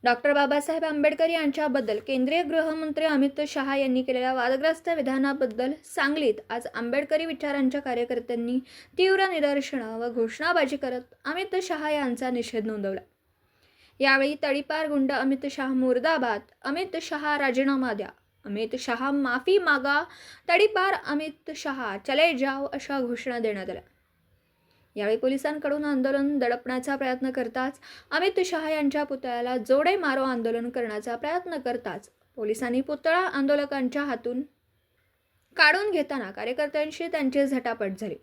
Doctor Babasaheb Ambedkar यांच्याबद्दल केंद्रीय गृहमंत्री अमित शहा यांनी केलेल्या वादग्रस्त विधानाबद्दल सांगलीत आज आंबेडकरी विचारांच्या कार्यकर्त्यांनी तीव्र निदर्शनं व घोषणाबाजी करत अमित शहा यांचा निषेध नोंदवला। यावेळी तडीपार गुंड अमित शहा मुर्दाबाद, अमित शहा राजीनामा द्या, अमित शहा माफी मागा, तडीपार अमित शहा चले जाओ अशा घोषणा देण्यात आल्या। यावेळी पोलिसांकडून आंदोलन दडपण्याचा प्रयत्न करताच अमित शहा यांच्या पुतळ्याला जोडे मारो आंदोलन करण्याचा प्रयत्न करताच पोलिसांनी पुतळा आंदोलकांच्या हातून काढून घेताना कार्यकर्त्यांशी त्यांची झटापट झाली।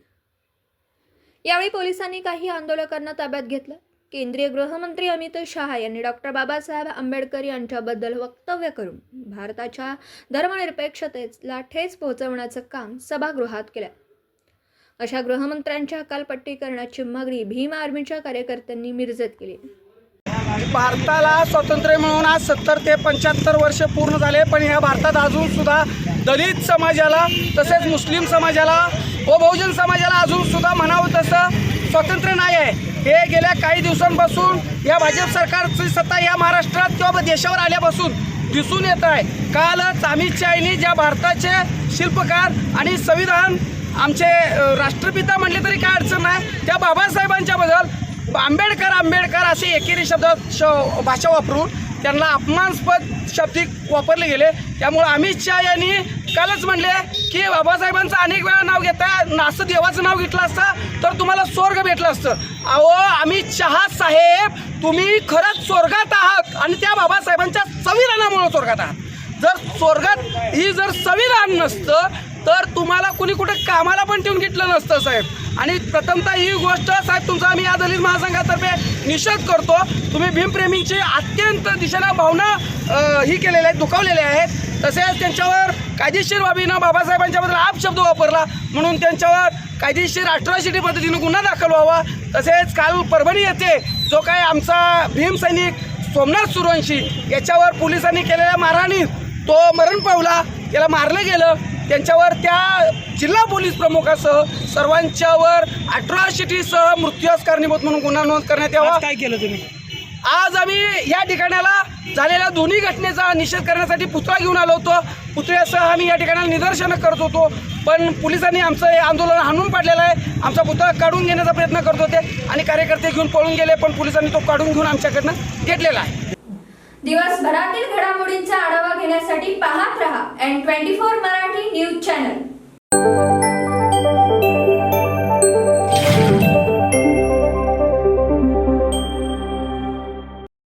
यावेळी पोलिसांनी काही आंदोलकांना ताब्यात घेतलं। केंद्रीय गृहमंत्री अमित शहा यांनी डॉक्टर बाबासाहेब आंबेडकर यांच्याबद्दल वक्तव्य करून भारताच्या धर्मनिरपेक्षतेला ठेच पोहोचवण्याचं काम सभागृहात केलं। अशा गृहमंत्र्यांच्या हकालपट्टी करण्याची मागणी भीम आर्मीच्या कार्यकर्त्यांनी मिरजेत केली। भारताला स्वातंत्र्य मिळून आज 70 ते 75 वर्ष पूर्ण झाले, पण या भारतात अजून सुद्धा दलित समाजाला तसेच मुस्लिम समाजाला व बहुजन समाजाला अजून सुद्धा म्हणावं तसं स्वातंत्र्य नाही आहे। हे गेल्या काही दिवसांपासून या भाजप सरकारची सत्ता या महाराष्ट्रात किंवा देशावर आल्यापासून दिसून येत आहे। कालच अमित शहांनी ज्या भारताचे शिल्पकार आणि संविधान आमचे राष्ट्रपिता म्हटले तरी काय अडचण नाही, त्या बाबासाहेबांच्या बद्दल आंबेडकर असे एकेरी भाषा वापरून त्यांना अपमानास्पद शब्द वापरले गेले। त्यामुळे अमित शहा यांनी कालच म्हणले की बाबासाहेबांचं अनेक वेळा नाव घेता, असं देवाचं नाव घेतलं असतं तर तुम्हाला स्वर्ग भेटलं असतं। अहो अमित शहा साहेब, तुम्ही खरंच स्वर्गात आहात आणि त्या बाबासाहेबांच्या संविधानामुळे स्वर्गात आहात। जर संविधान नसतं तर तुम्हाला कुणी कुठे कामाला पण ठेवून घेतलं नसतं साहेब। आणि प्रथमतः ही गोष्ट साहेब तुमचा आम्ही या दलित महासंघातर्फे निषेध करतो। तुम्ही भीमप्रेमींची अत्यंत दिशेला भावना ही केलेल्या आहेत, दुखावलेल्या आहेत। तसेच त्यांच्यावर कायदेशीर बाबीनं बाबासाहेबांच्याबद्दल अपशब्द वापरला म्हणून त्यांच्यावर कायदेशीर अट्रॉसिटी पद्धतीनं गुन्हा दाखल व्हावा। तसेच काल परभणी येथे जो काय आमचा भीम सैनिक सोमनाथ सूर्यवंशी याच्यावर पोलिसांनी केलेल्या मारहाणीत तो मरण पावला, त्याला मारलं गेलं। त्यांच्यावर त्या जिल्हा पोलीस प्रमुखासह सर्वांच्यावर अट्रॉसिटीसह मृत्यूस कारणीभूत म्हणून गुन्हा नोंद करण्यात यावा। काय केलं तुम्ही? आज आम्ही या ठिकाणाला झालेल्या दोन्ही घटनेचा निषेध करण्यासाठी पुतळा घेऊन आलो होतो। पुतळ्यासह आम्ही या ठिकाणाला निदर्शनं करत होतो, पण पोलिसांनी आमचं हे आंदोलन हाणून पाडलेलं आहे। आमचा पुतळा काढून घेण्याचा प्रयत्न करत होते आणि कार्यकर्ते घेऊन पळून गेले, पण पोलिसांनी तो काढून घेऊन आमच्याकडनं घेतलेला आहे। दिवसभरातील घडामोडींचा आढावा घेण्यासाठी पाहत रहा N24 मराठी न्यूज चॅनल।